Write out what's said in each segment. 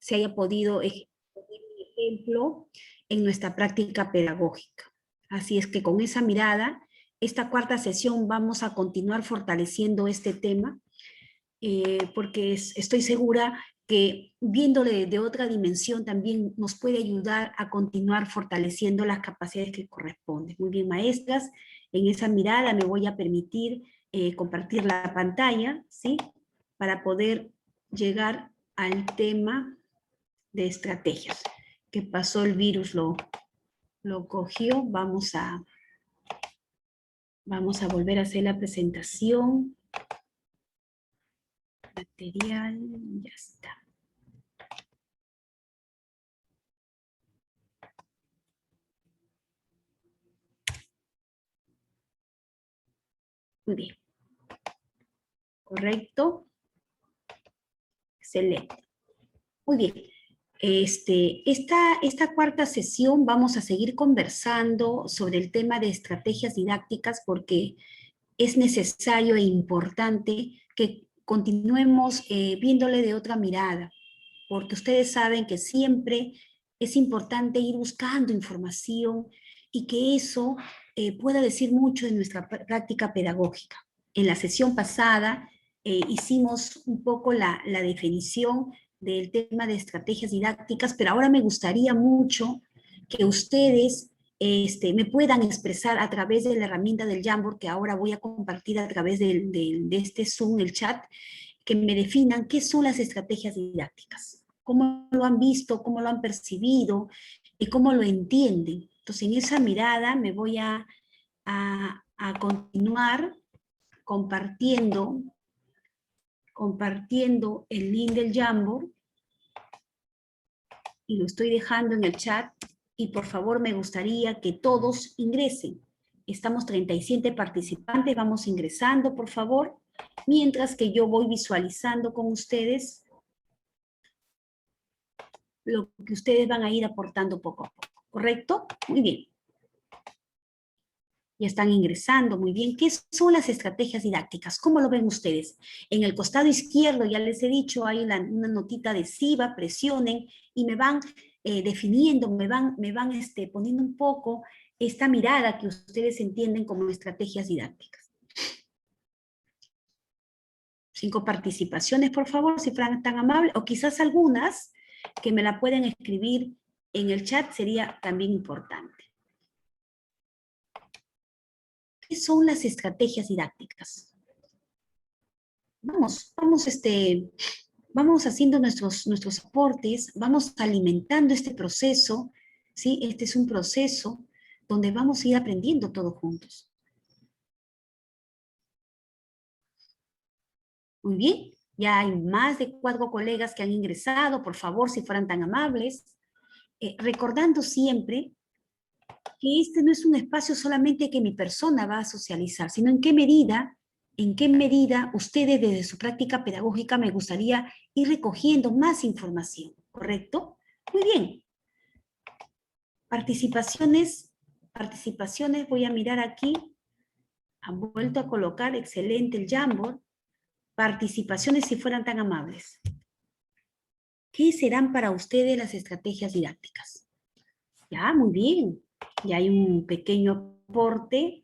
se haya podido poner un ejemplo en nuestra práctica pedagógica. Así es que con esa mirada, esta cuarta sesión vamos a continuar fortaleciendo este tema, porque estoy segura que viéndole de otra dimensión también nos puede ayudar a continuar fortaleciendo las capacidades que corresponden. Muy bien, maestras, en esa mirada me voy a permitir compartir la pantalla, ¿sí? Para poder llegar al tema de estrategias. ¿Qué pasó? El virus lo cogió. Vamos a volver a hacer la presentación. Material, ya está. Muy bien. ¿Correcto? Excelente. Muy bien. Esta cuarta sesión vamos a seguir conversando sobre el tema de estrategias didácticas porque es necesario e importante que continuemos viéndole de otra mirada, porque ustedes saben que siempre es importante ir buscando información y que eso pueda decir mucho de nuestra práctica pedagógica. En la sesión pasada hicimos un poco la definición del tema de estrategias didácticas, pero ahora me gustaría mucho que ustedes me puedan expresar a través de la herramienta del Jamboard, que ahora voy a compartir a través de este Zoom, el chat, que me definan qué son las estrategias didácticas, cómo lo han visto, cómo lo han percibido y cómo lo entienden. Entonces, en esa mirada me voy a continuar compartiendo el link del Jamboard y lo estoy dejando en el chat y por favor me gustaría que todos ingresen. Estamos 37 participantes, vamos ingresando por favor, mientras que yo voy visualizando con ustedes lo que ustedes van a ir aportando poco a poco, ¿correcto? Muy bien. Ya están ingresando, muy bien. ¿Qué son las estrategias didácticas? ¿Cómo lo ven ustedes? En el costado izquierdo, ya les he dicho, hay una notita adhesiva, presionen y me van definiendo, me van poniendo un poco esta mirada que ustedes entienden como estrategias didácticas. 5 participaciones, por favor, si fueran tan amables, o quizás algunas que me la pueden escribir en el chat sería también importante. ¿Qué son las estrategias didácticas? Vamos haciendo nuestros aportes, vamos alimentando este proceso, ¿sí? Este es un proceso donde vamos a ir aprendiendo todos juntos. Muy bien, ya hay más de 4 colegas que han ingresado, por favor, si fueran tan amables. Recordando siempre que este no es un espacio solamente que mi persona va a socializar, sino en qué medida ustedes desde su práctica pedagógica me gustaría ir recogiendo más información, ¿correcto? Muy bien. Participaciones, voy a mirar aquí, han vuelto a colocar, excelente el Jamboard. Participaciones si fueran tan amables. ¿Qué serán para ustedes las estrategias didácticas? Ya, muy bien. Ya hay un pequeño aporte.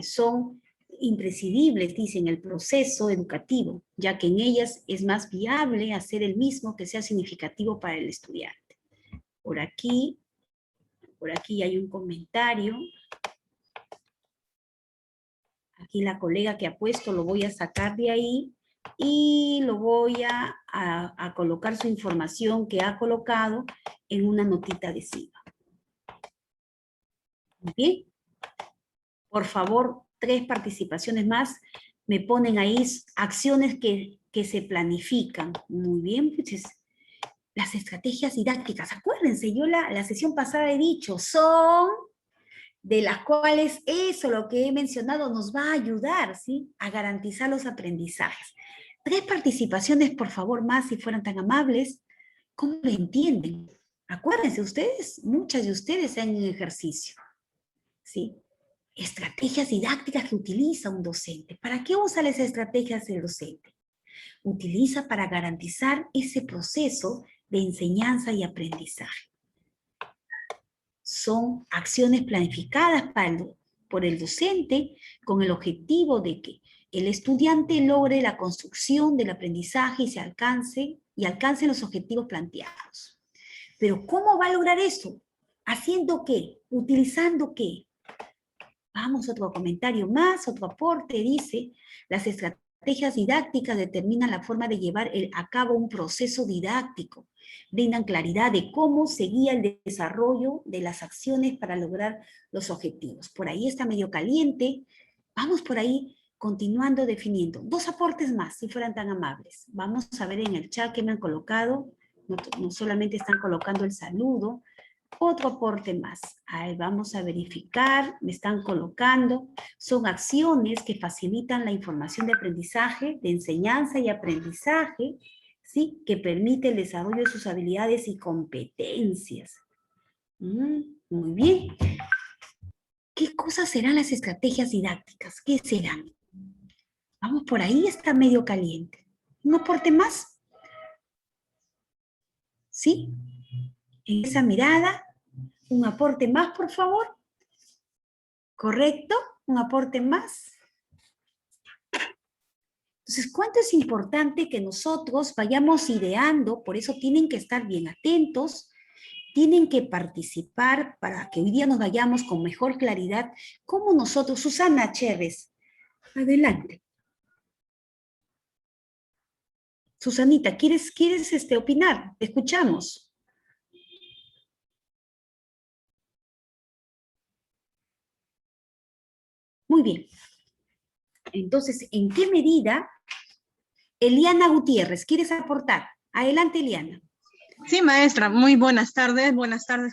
Son imprescindibles, dicen, el proceso educativo, ya que en ellas es más viable hacer el mismo que sea significativo para el estudiante. Por aquí hay un comentario. Aquí la colega que ha puesto lo voy a sacar de ahí y lo voy a colocar su información que ha colocado en una notita adhesiva. Bien. Por favor, 3 participaciones más. Me ponen ahí acciones que se planifican. Muy bien, pues las estrategias didácticas. Acuérdense, yo la sesión pasada he dicho, son de las cuales eso, lo que he mencionado, nos va a ayudar, ¿sí? A garantizar los aprendizajes. 3 participaciones, por favor, más, si fueran tan amables. ¿Cómo lo entienden? Acuérdense, ustedes, muchas de ustedes están en ejercicio, ¿sí? Estrategias didácticas que utiliza un docente. ¿Para qué usa las estrategias el docente? utiliza para garantizar ese proceso de enseñanza y aprendizaje. Son acciones planificadas por el docente con el objetivo de que el estudiante logre la construcción del aprendizaje y alcance los objetivos planteados. Pero ¿cómo va a lograr esto? ¿Haciendo qué? ¿Utilizando qué? Vamos, otro comentario más, otro aporte, dice, las estrategias didácticas determinan la forma de llevar a cabo un proceso didáctico, brindan claridad de cómo se guía el desarrollo de las acciones para lograr los objetivos. Por ahí está medio caliente, vamos por ahí continuando definiendo. Dos aportes más, si fueran tan amables. Vamos a ver en el chat que me han colocado, no solamente están colocando el saludo, otro aporte más. Ahí vamos a verificar, me están colocando. Son acciones que facilitan la información de aprendizaje, de enseñanza y aprendizaje, ¿sí? Que permite el desarrollo de sus habilidades y competencias. Muy bien. ¿Qué cosas serán las estrategias didácticas? ¿Qué serán? Vamos por ahí, está medio caliente. ¿Un aporte más? ¿Sí? En esa mirada, un aporte más, por favor. ¿Correcto? ¿Un aporte más? Entonces, ¿cuánto es importante que nosotros vayamos ideando? Por eso tienen que estar bien atentos, tienen que participar para que hoy día nos vayamos con mejor claridad. ¿Cómo nosotros, Susana Chévez, adelante. Susanita, ¿quieres opinar? Te escuchamos. Muy bien. Entonces, ¿en qué medida? Eliana Gutiérrez, ¿quieres aportar? Adelante, Eliana. Sí, maestra, muy buenas tardes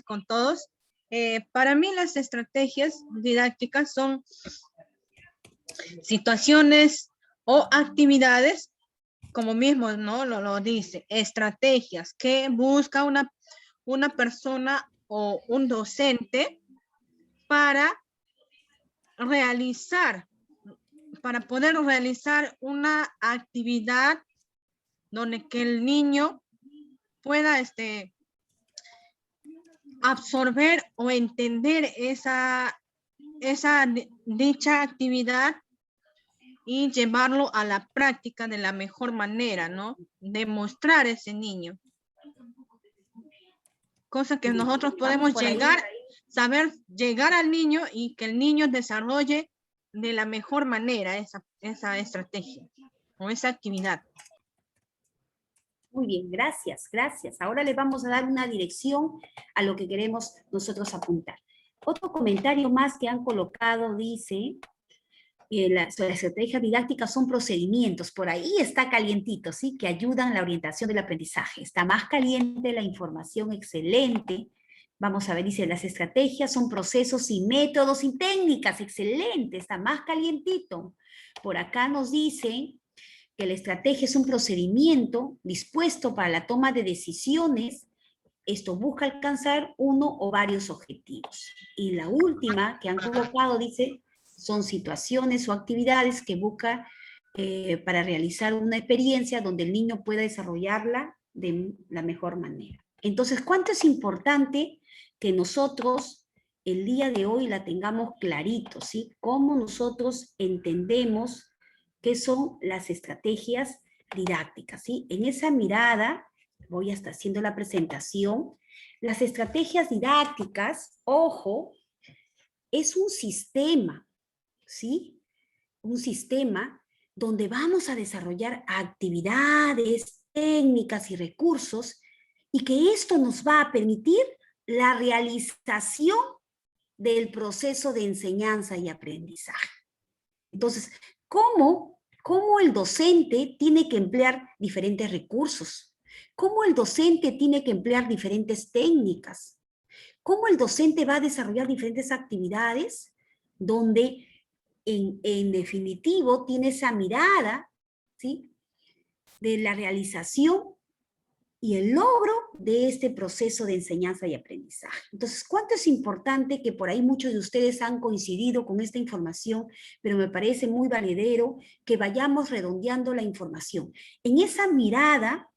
con todos. Para mí las estrategias didácticas son situaciones o actividades, como mismo no lo dice, estrategias que busca una persona o un docente para poder realizar una actividad donde que el niño pueda absorber o entender dicha actividad y llevarlo a la práctica de la mejor manera, ¿no? Demostrar a ese niño. Cosa que nosotros podemos saber llegar al niño y que el niño desarrolle de la mejor manera esa estrategia o esa actividad. Muy bien, gracias, gracias. Ahora le vamos a dar una dirección a lo que queremos nosotros apuntar. Otro comentario más que han colocado dice, las estrategias didácticas son procedimientos, por ahí está calientito, ¿sí? Que ayudan a la orientación del aprendizaje. Está más caliente la información, excelente. Vamos a ver, dice, las estrategias son procesos y métodos y técnicas, excelente, está más calientito. Por acá nos dicen que la estrategia es un procedimiento dispuesto para la toma de decisiones. Esto busca alcanzar uno o varios objetivos. Y la última que han colocado dice, son situaciones o actividades que busca para realizar una experiencia donde el niño pueda desarrollarla de la mejor manera. Entonces, ¿cuánto es importante que nosotros el día de hoy la tengamos clarito, ¿sí? Cómo nosotros entendemos qué son las estrategias didácticas, ¿sí? En esa mirada, voy a estar haciendo la presentación, las estrategias didácticas, ojo, es un sistema, ¿sí? Un sistema donde vamos a desarrollar actividades, técnicas y recursos, y que esto nos va a permitir la realización del proceso de enseñanza y aprendizaje. Entonces, ¿cómo el docente tiene que emplear diferentes recursos? ¿Cómo el docente tiene que emplear diferentes técnicas? ¿Cómo el docente va a desarrollar diferentes actividades donde en definitivo tiene esa mirada, ¿sí? De la realización y el logro de este proceso de enseñanza y aprendizaje. Entonces, ¿cuánto es importante que por ahí muchos de ustedes han coincidido con esta información, pero me parece muy valedero que vayamos redondeando la información? En esa mirada,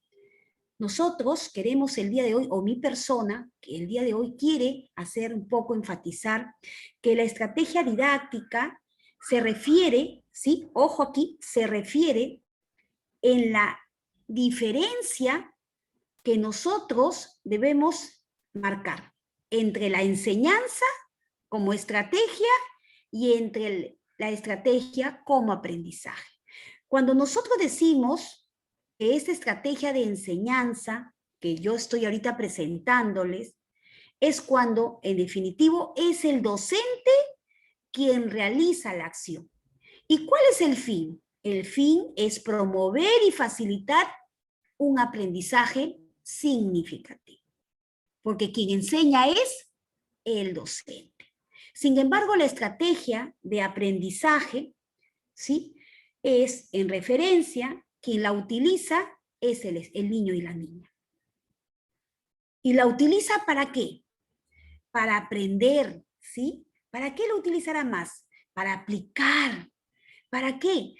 nosotros queremos el día de hoy, o mi persona, que el día de hoy quiere hacer un poco enfatizar que la estrategia didáctica se refiere, ¿sí? Ojo aquí, se refiere en la diferencia que nosotros debemos marcar entre la enseñanza como estrategia y entre la estrategia como aprendizaje. Cuando nosotros decimos que esta estrategia de enseñanza que yo estoy ahorita presentándoles es cuando, en definitivo, es el docente quien realiza la acción. ¿Y cuál es el fin? El fin es promover y facilitar un aprendizaje significativo, porque quien enseña es el docente. Sin embargo, la estrategia de aprendizaje, ¿sí?, es en referencia, quien la utiliza es el niño y la niña. ¿Y la utiliza para qué? Para aprender, ¿sí? ¿Para qué lo utilizará más? Para aplicar. ¿Para qué?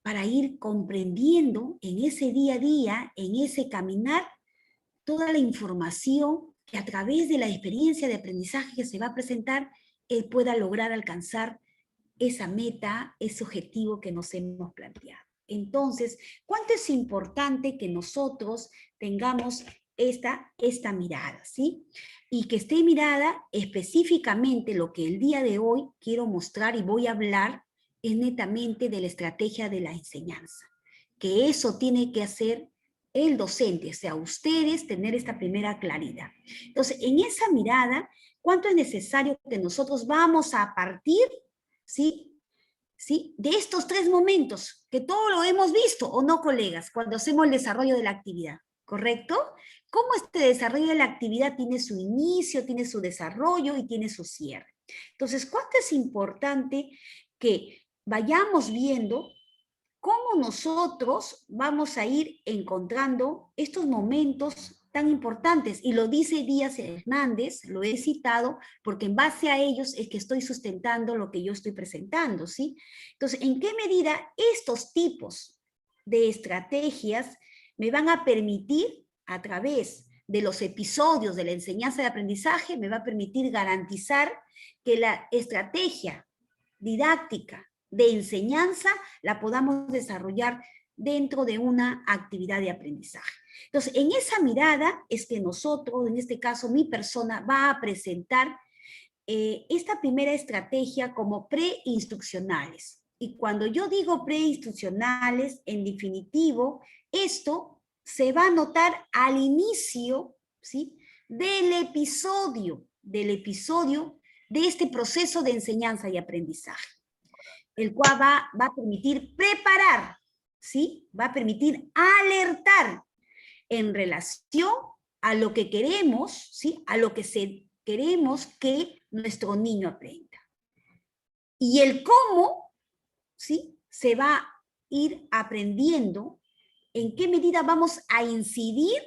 Para ir comprendiendo en ese día a día, en ese caminar, toda la información que a través de la experiencia de aprendizaje que se va a presentar, él pueda lograr alcanzar esa meta, ese objetivo que nos hemos planteado. Entonces, ¿cuánto es importante que nosotros tengamos esta mirada, ¿sí? Y que esté mirada específicamente lo que el día de hoy quiero mostrar y voy a hablar es netamente de la estrategia de la enseñanza, que eso tiene que hacer el docente, o sea, ustedes tener esta primera claridad. Entonces, en esa mirada, ¿cuánto es necesario que nosotros vamos a partir, ¿sí?, ¿sí?, de estos tres momentos, que todo lo hemos visto, ¿o no, colegas?, cuando hacemos el desarrollo de la actividad, ¿correcto? ¿Cómo este desarrollo de la actividad tiene su inicio, tiene su desarrollo y tiene su cierre? Entonces, ¿cuánto es importante que vayamos viendo cómo nosotros vamos a ir encontrando estos momentos tan importantes? Y lo dice Díaz Hernández, lo he citado, porque en base a ellos es que estoy sustentando lo que yo estoy presentando, ¿sí? Entonces, ¿en qué medida estos tipos de estrategias me van a permitir, a través de los episodios de la enseñanza de aprendizaje, me va a permitir garantizar que la estrategia didáctica de enseñanza la podamos desarrollar dentro de una actividad de aprendizaje? Entonces, en esa mirada es que nosotros, en este caso mi persona, va a presentar esta primera estrategia como preinstruccionales. Y cuando yo digo preinstruccionales, en definitivo, esto se va a notar al inicio, ¿sí?, del episodio de este proceso de enseñanza y aprendizaje, el cual va a permitir preparar, ¿sí?, va a permitir alertar en relación a lo que queremos, ¿sí?, a lo que queremos que nuestro niño aprenda. Y el cómo, ¿sí?, se va a ir aprendiendo, en qué medida vamos a incidir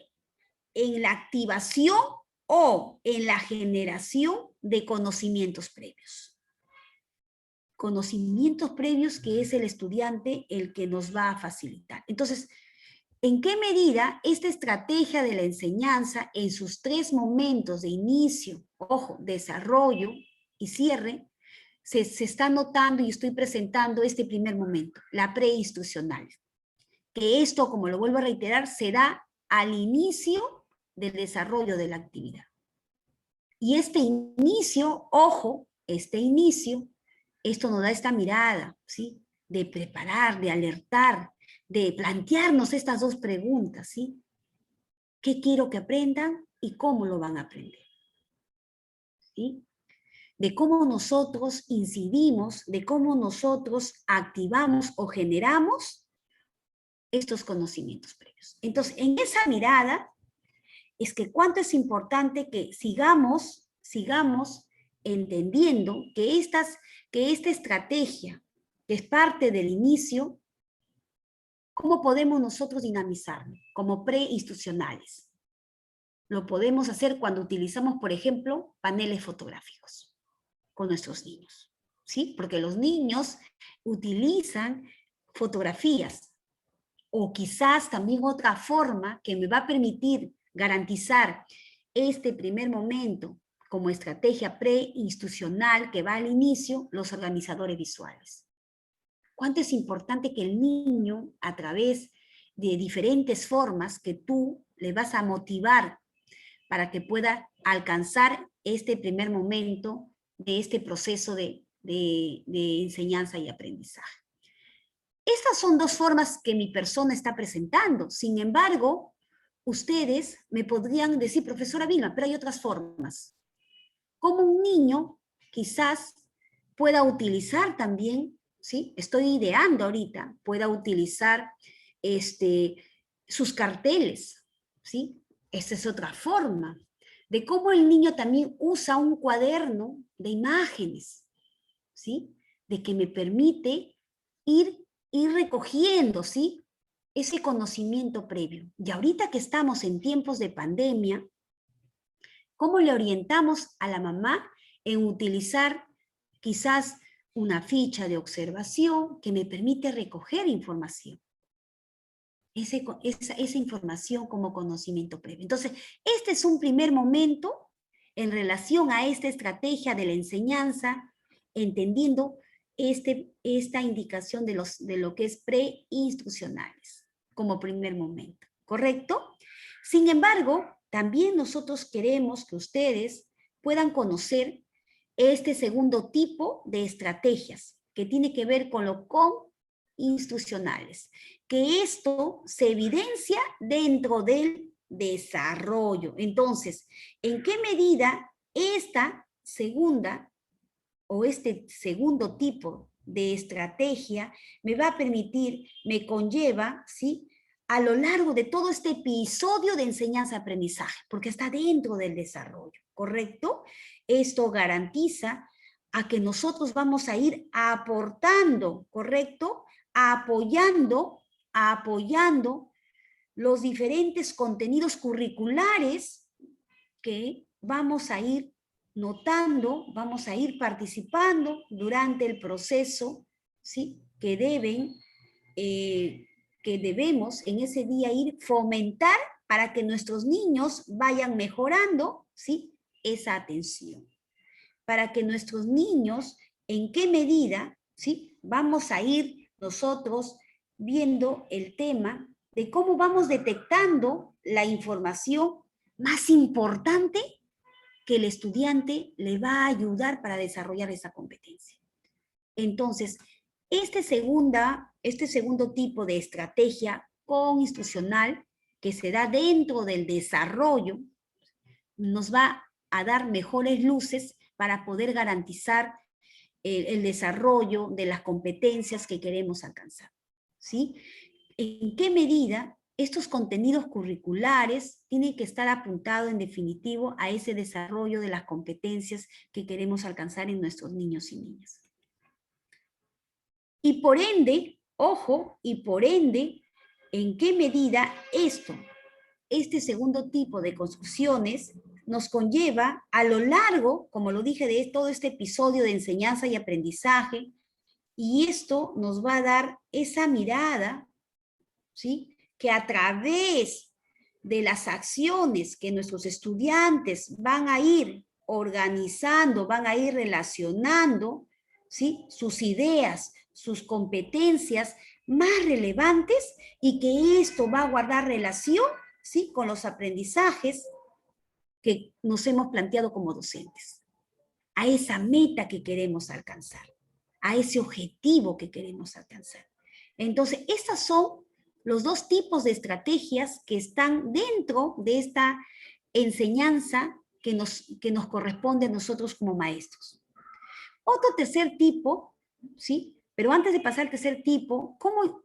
en la activación o en la generación de conocimientos previos. Conocimientos previos que es el estudiante el que nos va a facilitar. Entonces, ¿en qué medida esta estrategia de la enseñanza en sus tres momentos de inicio, ojo, desarrollo y cierre, se está notando y estoy presentando este primer momento, la preinstruccional? Que esto, como lo vuelvo a reiterar, se da al inicio del desarrollo de la actividad. Y este inicio, ojo, esto nos da esta mirada, ¿sí?, de preparar, de alertar, de plantearnos estas dos preguntas, ¿sí? ¿Qué quiero que aprendan y cómo lo van a aprender? ¿Sí? De cómo nosotros incidimos, de cómo nosotros activamos o generamos estos conocimientos previos. Entonces, en esa mirada es que cuánto es importante que sigamos entendiendo que esta estrategia, que es parte del inicio, ¿Cómo podemos nosotros dinamizarlo? Como preinstitucionales. Lo podemos hacer cuando utilizamos, por ejemplo, paneles fotográficos con nuestros niños, ¿sí? Porque los niños utilizan fotografías, o quizás también otra forma que me va a permitir garantizar este primer momento como estrategia preinstitucional que va al inicio, los organizadores visuales. ¿Cuánto es importante que el niño, a través de diferentes formas que tú le vas a motivar para que pueda alcanzar este primer momento de este proceso de enseñanza y aprendizaje? Estas son dos formas que mi persona está presentando. Sin embargo, ustedes me podrían decir, profesora Vilma, pero hay otras formas. Como un niño quizás pueda utilizar también, ¿sí? Estoy ideando ahorita, pueda utilizar sus carteles, ¿sí? Esa es otra forma de cómo el niño también usa un cuaderno de imágenes, ¿sí? De que me permite ir recogiendo, ¿sí? Ese conocimiento previo. Y ahorita que estamos en tiempos de pandemia, ¿cómo le orientamos a la mamá en utilizar quizás una ficha de observación que me permite recoger información? Esa información como conocimiento previo. Entonces, este es un primer momento en relación a esta estrategia de la enseñanza, entendiendo esta indicación de lo que es preinstitucionales como primer momento, ¿correcto? Sin embargo, también nosotros queremos que ustedes puedan conocer este segundo tipo de estrategias que tiene que ver con lo institucionales, que esto se evidencia dentro del desarrollo. Entonces, ¿en qué medida esta segunda o este segundo tipo de estrategia me va a permitir, me conlleva, ¿sí?, a lo largo de todo este episodio de enseñanza-aprendizaje, porque está dentro del desarrollo, ¿correcto? Esto garantiza a que nosotros vamos a ir aportando, ¿correcto? Apoyando los diferentes contenidos curriculares que vamos a ir notando, vamos a ir participando durante el proceso, ¿sí? Que debemos en ese día ir fomentar para que nuestros niños vayan mejorando, ¿sí?, esa atención. Para que nuestros niños, en qué medida, ¿sí?, vamos a ir nosotros viendo el tema de cómo vamos detectando la información más importante que el estudiante le va a ayudar para desarrollar esa competencia. Entonces, este segundo tipo de estrategia institucional que se da dentro del desarrollo nos va a dar mejores luces para poder garantizar el desarrollo de las competencias que queremos alcanzar, ¿sí? ¿En qué medida estos contenidos curriculares tienen que estar apuntados en definitivo a ese desarrollo de las competencias que queremos alcanzar en nuestros niños y niñas? Y por ende, ojo, ¿en qué medida este segundo tipo de construcciones nos conlleva a lo largo, como lo dije, de todo este episodio de enseñanza y aprendizaje, y esto nos va a dar esa mirada, ¿sí?, que a través de las acciones que nuestros estudiantes van a ir organizando, van a ir relacionando, ¿sí?, sus ideas, sus competencias más relevantes, y que esto va a guardar relación, ¿sí?, con los aprendizajes que nos hemos planteado como docentes, a esa meta que queremos alcanzar, a ese objetivo que queremos alcanzar. Entonces, estos son los dos tipos de estrategias que están dentro de esta enseñanza que nos corresponde a nosotros como maestros. Otro tercer tipo, ¿sí? Pero antes de pasar al tercer tipo,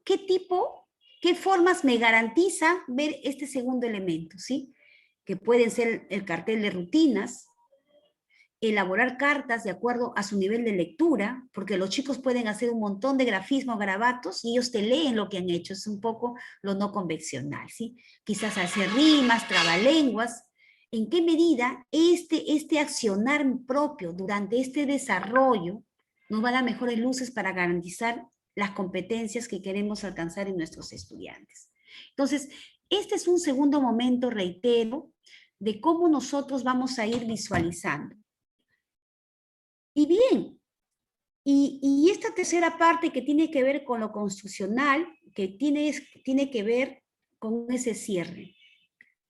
¿qué formas me garantiza ver este segundo elemento, ¿sí? Que pueden ser el cartel de rutinas, elaborar cartas de acuerdo a su nivel de lectura, porque los chicos pueden hacer un montón de grafismos, garabatos, y ellos te leen lo que han hecho, es un poco lo no convencional, ¿sí? Quizás hacer rimas, trabalenguas. ¿En qué medida este accionar propio durante este desarrollo nos va a dar mejores luces para garantizar las competencias que queremos alcanzar en nuestros estudiantes? Entonces, este es un segundo momento, reitero, de cómo nosotros vamos a ir visualizando. Y bien, y esta tercera parte que tiene que ver con lo constitucional, que tiene que ver con ese cierre,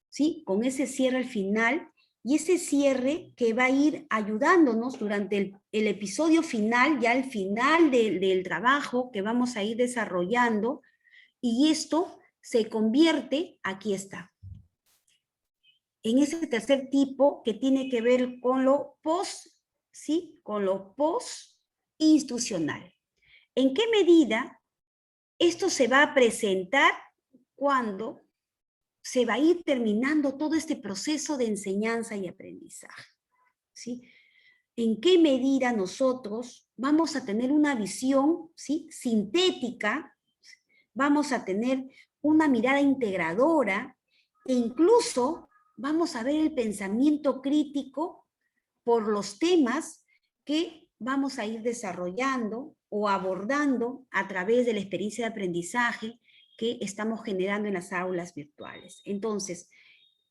¿sí? Con ese cierre al final, y ese cierre que va a ir ayudándonos durante el episodio final, ya al final del trabajo que vamos a ir desarrollando, y esto se convierte, aquí está, en ese tercer tipo que tiene que ver con lo post, ¿sí? Con lo post-institucional. ¿En qué medida esto se va a presentar cuando se va a ir terminando todo este proceso de enseñanza y aprendizaje? ¿Sí? ¿En qué medida nosotros vamos a tener una visión, ¿sí?, sintética, vamos a tener una mirada integradora e incluso vamos a ver el pensamiento crítico por los temas que vamos a ir desarrollando o abordando a través de la experiencia de aprendizaje que estamos generando en las aulas virtuales? Entonces,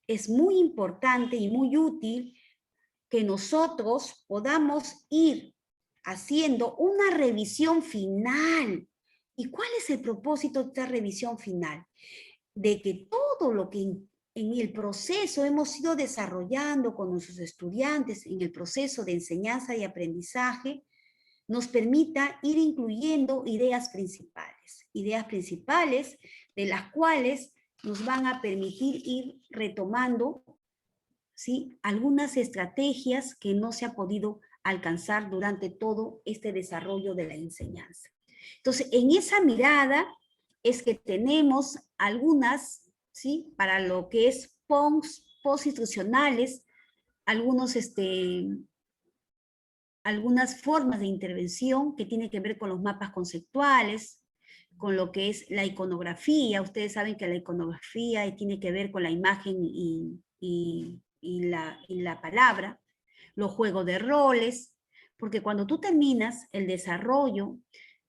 es muy importante y muy útil que nosotros podamos ir haciendo una revisión final. ¿Y cuál es el propósito de esta revisión final? De que todo lo que en el proceso hemos ido desarrollando con nuestros estudiantes, en el proceso de enseñanza y aprendizaje, nos permita ir incluyendo ideas principales de las cuales nos van a permitir ir retomando, ¿sí?, algunas estrategias que no se ha podido alcanzar durante todo este desarrollo de la enseñanza. Entonces, en esa mirada es que tenemos algunas, ¿sí?, para lo que es post-institucionales, algunas formas de intervención que tienen que ver con los mapas conceptuales, con lo que es la iconografía. Ustedes saben que la iconografía tiene que ver con la imagen y la palabra, los juegos de roles, porque cuando tú terminas el desarrollo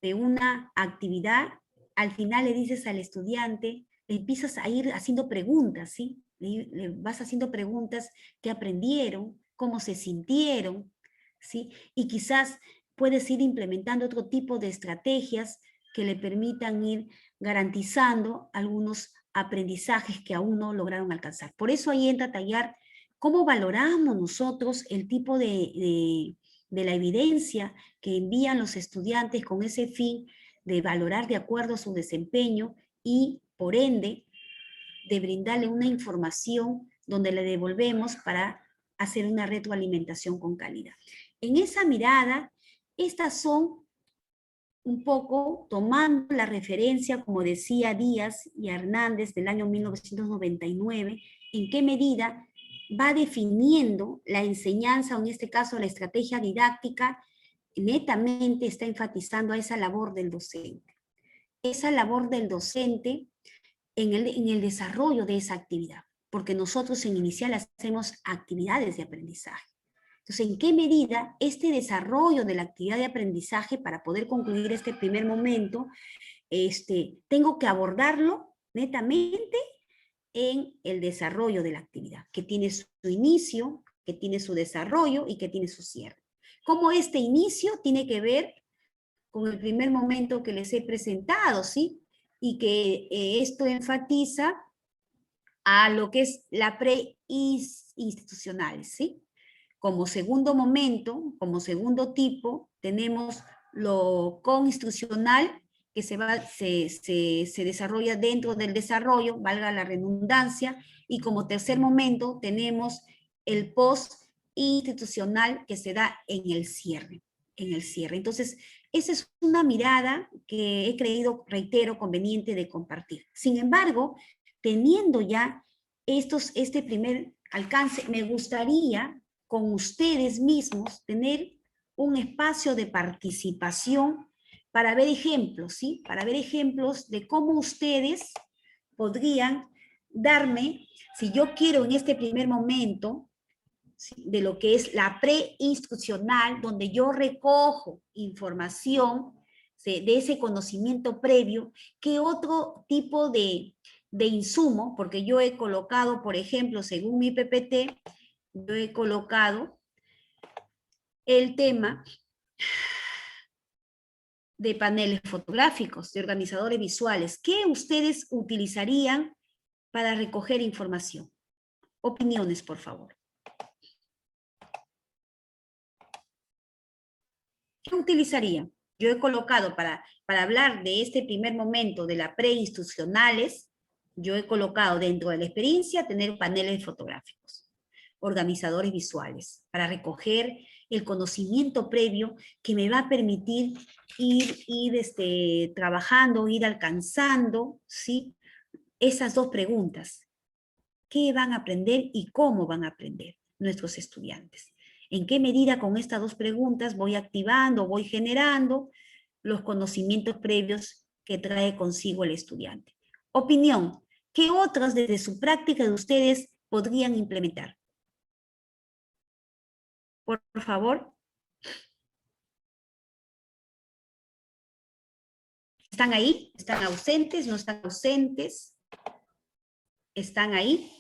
de una actividad, al final le dices al estudiante, le empiezas a ir haciendo preguntas, ¿sí? Le vas haciendo preguntas, qué aprendieron, cómo se sintieron, ¿sí? Y quizás puedes ir implementando otro tipo de estrategias que le permitan ir garantizando algunos aprendizajes que aún no lograron alcanzar. Por eso ahí entra a tallar cómo valoramos nosotros el tipo de la evidencia que envían los estudiantes con ese fin de valorar de acuerdo a su desempeño y, por ende, de brindarle una información donde le devolvemos para hacer una retroalimentación con calidad. En esa mirada, estas son un poco tomando la referencia, como decía Díaz y Hernández del año 1999, en qué medida va definiendo la enseñanza, o en este caso la estrategia didáctica, netamente está enfatizando a esa labor del docente. Esa labor del docente en el desarrollo de esa actividad, porque nosotros en Inicial hacemos actividades de aprendizaje. Entonces, ¿en qué medida este desarrollo de la actividad de aprendizaje, para poder concluir este primer momento, tengo que abordarlo netamente en el desarrollo de la actividad, que tiene su inicio, que tiene su desarrollo y que tiene su cierre? ¿Cómo este inicio tiene que ver con el primer momento que les he presentado, ¿sí? Y que esto enfatiza a lo que es la pre-institucional, ¿sí? Como segundo momento, como segundo tipo, tenemos lo constitucional, que se desarrolla dentro del desarrollo, valga la redundancia, y como tercer momento tenemos el post-institucional, que se da en el cierre. Entonces, esa es una mirada que he creído, reitero, conveniente de compartir. Sin embargo, teniendo ya este primer alcance, me gustaría con ustedes mismos, tener un espacio de participación para ver ejemplos, ¿sí? Para ver ejemplos de cómo ustedes podrían darme, si yo quiero en este primer momento, ¿sí?, de lo que es la preinstruccional, donde yo recojo información, ¿sí?, de ese conocimiento previo, ¿qué otro tipo de insumo? Porque yo he colocado, por ejemplo, según mi PPT, yo he colocado el tema de paneles fotográficos, de organizadores visuales. ¿Qué ustedes utilizarían para recoger información? Opiniones, por favor. ¿Qué utilizarían? Yo he colocado para hablar de este primer momento de la preinstruccionales, yo he colocado dentro de la experiencia tener paneles fotográficos, organizadores visuales, para recoger el conocimiento previo que me va a permitir ir trabajando, ir alcanzando, ¿sí?, esas dos preguntas. ¿Qué van a aprender y cómo van a aprender nuestros estudiantes? ¿En qué medida con estas dos preguntas voy activando, voy generando los conocimientos previos que trae consigo el estudiante? Opinión, ¿qué otras desde su práctica de ustedes podrían implementar? Por favor. ¿Están ahí? ¿Están ausentes? ¿No están ausentes? ¿Están ahí?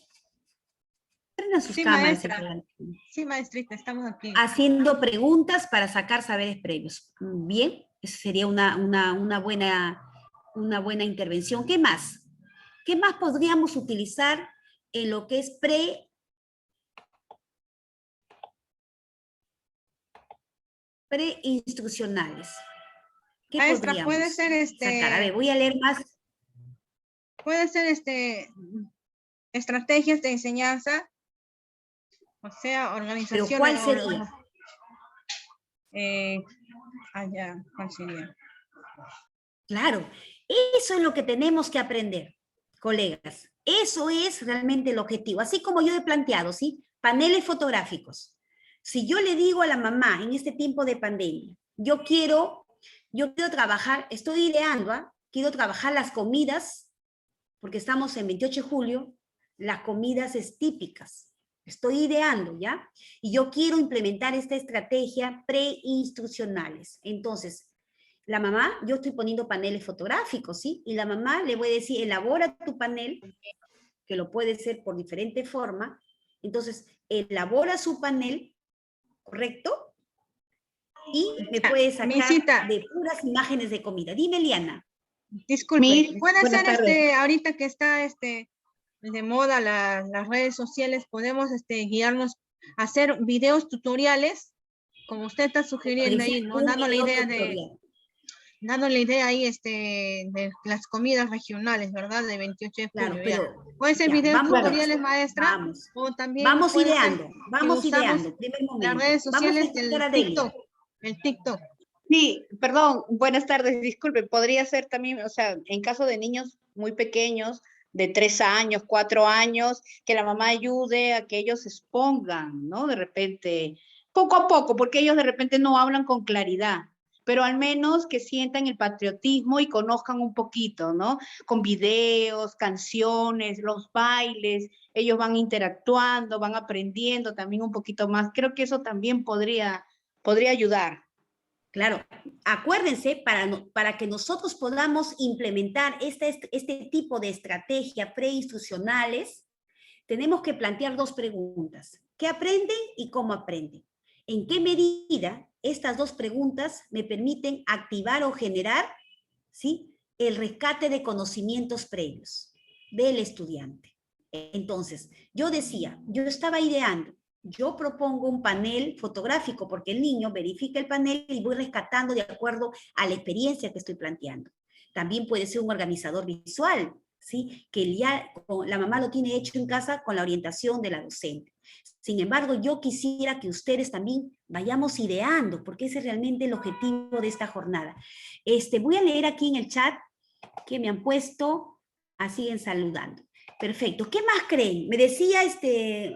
Prendan sus cámaras. Maestra. Sí, maestrita, estamos aquí. Haciendo preguntas para sacar saberes previos. Bien, esa sería una buena intervención. ¿Qué más? ¿Qué más podríamos utilizar en lo que es preinstruccionales? ¿Qué maestra, podríamos puede ser sacar? A ver, voy a leer más. Puede ser estrategias de enseñanza, o sea, organización. ¿Pero cuál sería? ¿Cuál sería? Claro, eso es lo que tenemos que aprender, colegas. Eso es realmente el objetivo. Así como yo he planteado, ¿sí? Paneles fotográficos. Si yo le digo a la mamá en este tiempo de pandemia, yo quiero trabajar, estoy ideando, quiero trabajar las comidas, porque estamos en 28 de julio, las comidas típicas. Estoy ideando, ¿ya? Y yo quiero implementar esta estrategia preinstruccionales. Entonces, la mamá, yo estoy poniendo paneles fotográficos, ¿sí? Y la mamá le voy a decir, elabora tu panel, que lo puede ser por diferente forma. Entonces, elabora su panel, ¿correcto? Y me puede sacar de puras imágenes de comida. Dime, Liana. Disculpe, puede ser ahorita que está de moda las redes sociales, podemos guiarnos a hacer videos tutoriales, como usted está sugiriendo ahí, ¿no? Dando la idea ahí de las comidas regionales, ¿verdad? De 28 de julio. Claro, puede ser videos tutoriales, maestra. Vamos. O también Vamos ideando. Primer momento. Las redes sociales del TikTok. El TikTok. Sí, perdón, buenas tardes, disculpe, podría ser también, o sea, en caso de niños muy pequeños, de 3 años, 4 años, que la mamá ayude a que ellos se expongan, ¿no? De repente, poco a poco, porque ellos de repente no hablan con claridad, pero al menos que sientan el patriotismo y conozcan un poquito, ¿no? Con videos, canciones, los bailes, ellos van interactuando, van aprendiendo también un poquito más. Creo que eso también podría ayudar. Claro, acuérdense, para que nosotros podamos implementar este tipo de estrategia preinstruccionales, tenemos que plantear dos preguntas. ¿Qué aprenden y cómo aprenden? ¿En qué medida estas dos preguntas me permiten activar o generar, ¿sí?, el rescate de conocimientos previos del estudiante? Entonces, yo estaba ideando, yo propongo un panel fotográfico porque el niño verifica el panel y voy rescatando de acuerdo a la experiencia que estoy planteando. También puede ser un organizador visual, ¿sí?, que ya la mamá lo tiene hecho en casa con la orientación de la docente. Sin embargo, yo quisiera que ustedes también vayamos ideando, porque ese es realmente el objetivo de esta jornada. Voy a leer aquí en el chat que me han puesto, siguen saludando. Perfecto. ¿Qué más creen? Me decía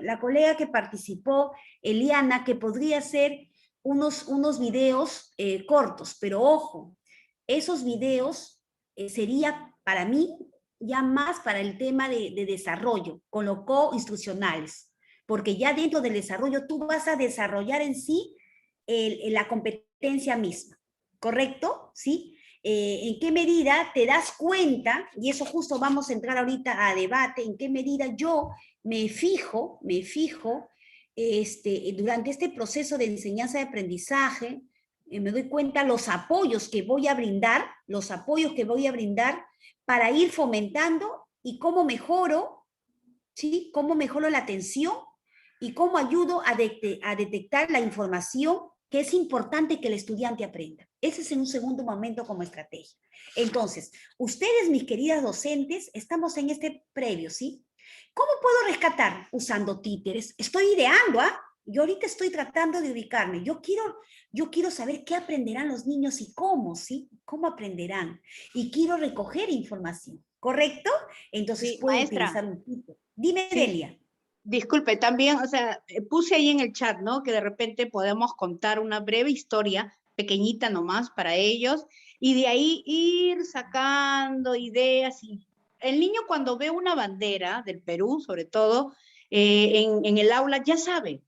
la colega que participó, Eliana, que podría ser unos videos cortos, pero ojo, esos videos sería para mí ya más para el tema de desarrollo, con los co-instruccionales, porque ya dentro del desarrollo tú vas a desarrollar en sí la competencia misma, ¿correcto? ¿Sí? En qué medida te das cuenta, y eso justo vamos a entrar ahorita a debate, en qué medida yo me fijo durante este proceso de enseñanza y aprendizaje, me doy cuenta los apoyos que voy a brindar, para ir fomentando y cómo mejoro, ¿sí? Cómo mejoro la atención y cómo ayudo a detectar la información que es importante que el estudiante aprenda. Ese es en un segundo momento como estrategia. Entonces, ustedes, mis queridas docentes, estamos en este previo, ¿sí? ¿Cómo puedo rescatar? Usando títeres. Estoy ideando, ¿ah? Yo ahorita estoy tratando de ubicarme. Yo quiero saber qué aprenderán los niños y cómo, ¿sí? ¿Cómo aprenderán? Y quiero recoger información, ¿correcto? Entonces Sí, puedo maestra. utilizar un títer. Dime, Sí. Delia. Disculpe, también, o sea, puse ahí en el chat, ¿no? Que de repente podemos contar una breve historia, pequeñita nomás para ellos, y de ahí ir sacando ideas. Y el niño cuando ve una bandera del Perú, sobre todo, en el aula, ya sabe.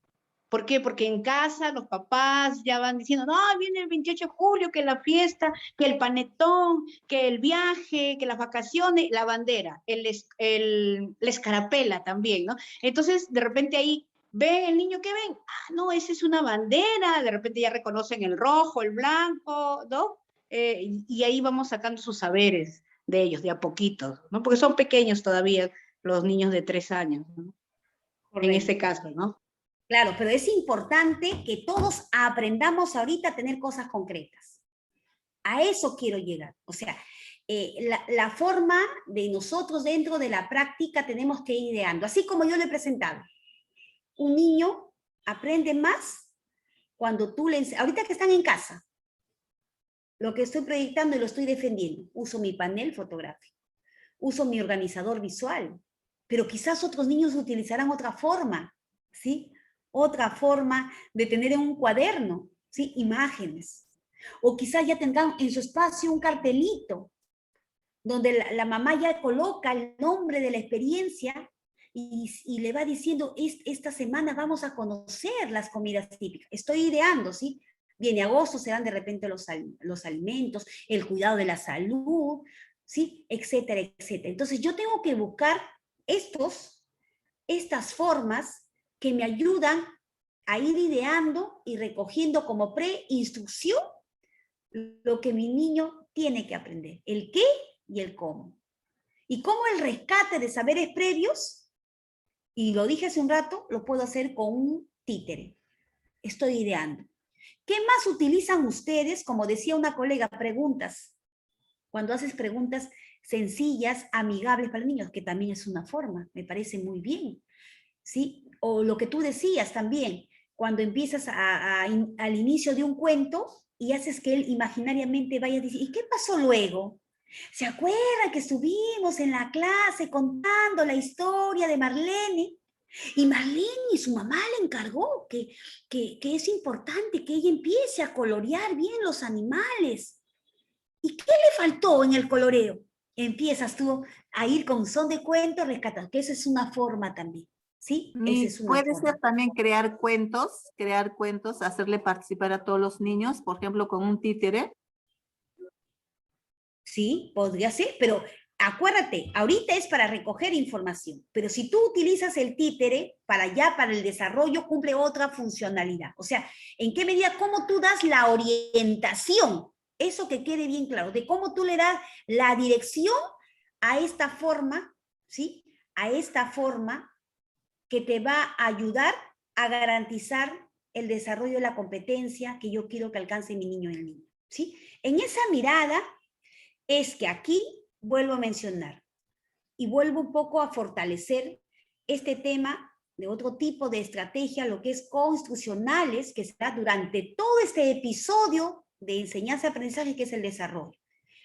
¿Por qué? Porque en casa los papás ya van diciendo, no, viene el 28 de julio, que la fiesta, que el panetón, que el viaje, que las vacaciones, la bandera, la escarapela también, ¿no? Entonces, de repente ahí ve el niño que ven, ah, no, esa es una bandera, de repente ya reconocen el rojo, el blanco, ¿no? Y ahí vamos sacando sus saberes de ellos, de a poquitos, ¿no? Porque son pequeños todavía los niños de 3 años, ¿no? En este caso, ¿no? Claro, pero es importante que todos aprendamos ahorita a tener cosas concretas. A eso quiero llegar. O sea, la forma de nosotros dentro de la práctica tenemos que ir ideando. Así como yo le he presentado. Un niño aprende más cuando tú le enseñas. Ahorita que están en casa, lo que estoy proyectando y lo estoy defendiendo. Uso mi panel fotográfico. Uso mi organizador visual. Pero quizás otros niños utilizarán otra forma, ¿sí? Otra forma de tener en un cuaderno, ¿sí? Imágenes. O quizás ya tendrán en su espacio un cartelito donde la mamá ya coloca el nombre de la experiencia y le va diciendo, esta semana vamos a conocer las comidas típicas. Estoy ideando, ¿sí? Viene agosto, serán de repente los alimentos, el cuidado de la salud, ¿sí? Etcétera, etcétera. Entonces yo tengo que buscar estas formas que me ayudan a ir ideando y recogiendo como preinstrucción lo que mi niño tiene que aprender, el qué y el cómo. Y cómo el rescate de saberes previos, y lo dije hace un rato, lo puedo hacer con un títere. Estoy ideando. ¿Qué más utilizan ustedes? Como decía una colega, preguntas. Cuando haces preguntas sencillas, amigables para los niños, que también es una forma, me parece muy bien. ¿Sí? O lo que tú decías también, cuando empiezas al inicio de un cuento y haces que él imaginariamente vaya a decir, ¿y qué pasó luego? ¿Se acuerdan que estuvimos en la clase contando la historia de Marlene? Y Marlene y su mamá le encargó que es importante que ella empiece a colorear bien los animales. ¿Y qué le faltó en el coloreo? Empiezas tú a ir con son de cuento rescatando, que esa es una forma también. ¿Sí? Esa es una Puede forma. ser también crear cuentos, hacerle participar a todos los niños, por ejemplo, con un títere. Sí, podría ser, pero acuérdate, ahorita es para recoger información, pero si tú utilizas el títere para el desarrollo, cumple otra funcionalidad. O sea, ¿en qué medida, cómo tú das la orientación? Eso que quede bien claro, de cómo tú le das la dirección a esta forma, ¿sí? A esta forma que te va a ayudar a garantizar el desarrollo de la competencia que yo quiero que alcance mi niño y el niño, ¿sí? En esa mirada es que aquí vuelvo a mencionar y vuelvo un poco a fortalecer este tema de otro tipo de estrategia, lo que es co-instruccionales, que está durante todo este episodio de enseñanza-aprendizaje, que es el desarrollo.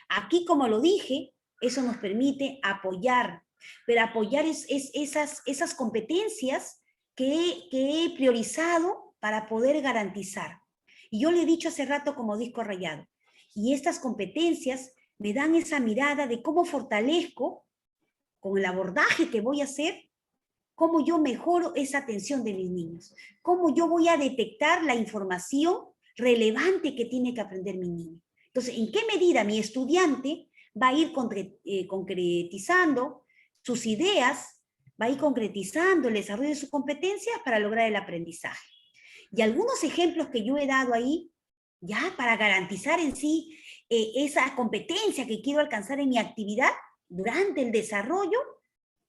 Aquí, como lo dije, eso nos permite apoyar pero apoyar esas competencias que he priorizado para poder garantizar. Y yo le he dicho hace rato como disco rayado, y estas competencias me dan esa mirada de cómo fortalezco con el abordaje que voy a hacer, cómo yo mejoro esa atención de mis niños, cómo yo voy a detectar la información relevante que tiene que aprender mi niño. Entonces, ¿en qué medida mi estudiante va a ir concretizando sus ideas, va a ir concretizando el desarrollo de sus competencias para lograr el aprendizaje? Y algunos ejemplos que yo he dado ahí, ya para garantizar en sí esa competencia que quiero alcanzar en mi actividad durante el desarrollo,